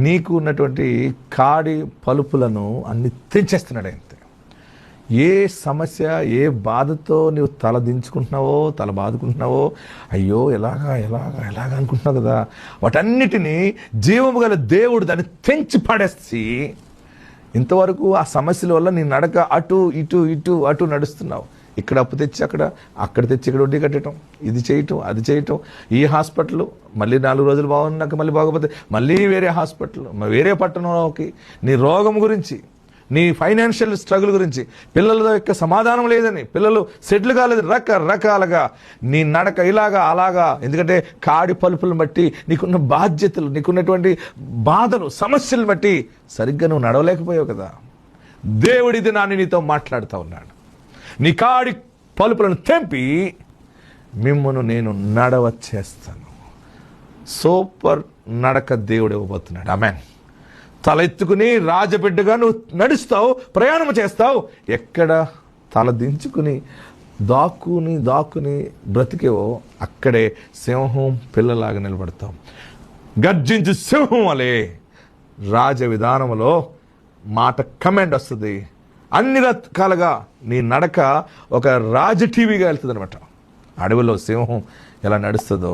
నీకు ఉన్నటువంటి కాడి పలుపులను అన్ని తెంచేస్తున్నాడు. అంతే. ఏ సమస్య, ఏ బాధతో నువ్వు తల దించుకుంటున్నావో, తల బాదుకుంటున్నావో, అయ్యో ఎలాగా ఎలాగా ఎలాగా అనుకుంటున్నావు కదా, వాటన్నిటినీ జీవము గల దేవుడు దాన్ని తెంచి పడేసి, ఇంతవరకు ఆ సమస్యల వల్ల నీ నడక అటు ఇటు ఇటు అటు నడుస్తున్నావు. ఇక్కడ అప్పు తెచ్చి అక్కడ తెచ్చి ఇక్కడ వడ్డీ కట్టడం, ఇది చేయటం అది చేయటం, ఈ హాస్పిటల్ మళ్ళీ 4 రోజులు బాగున్నాక మళ్ళీ బాగోపోతే మళ్ళీ వేరే హాస్పిటల్, వేరే పట్టణంలోకి, నీ రోగం గురించి, నీ ఫైనాన్షియల్ స్ట్రగుల్ గురించి, పిల్లల యొక్క సమాధానం లేదని, పిల్లలు సెటిల్ కాలేదు, రకరకాలుగా నీ నడక ఇలాగా అలాగా. ఎందుకంటే కాడి పలుపులను బట్టి, నీకున్న బాధ్యతలు, నీకున్నటువంటి బాధలు, సమస్యలను బట్టి సరిగ్గా నువ్వు నడవలేకపోయావు కదా. దేవుడిది నాని నీతో మాట్లాడుతూ ఉన్నాడు. నీ కాడి పలుపులను తెంపి మిమ్మును నేను నడవ చేస్తాను. సూపర్ నడక దేవుడు ఇవ్వబోతున్నాడు. ఆమేన్. తల ఎత్తుకుని రాజబిడ్డగా నువ్వు నడుస్తావు, ప్రయాణం చేస్తావు. ఎక్కడ తల దించుకుని దాక్కుని బ్రతికేవో అక్కడే సింహం పిల్లలాగా నిలబడతావు. గర్జించు సింహం వలె రాజ విధానంలో మాట కమాండ్ వస్తుంది. అన్ని రకాలుగా నీ నడక ఒక రాజ టీవీగా వెళ్తుంది అనమాట. అడవిలో సింహం ఎలా నడుస్తుందో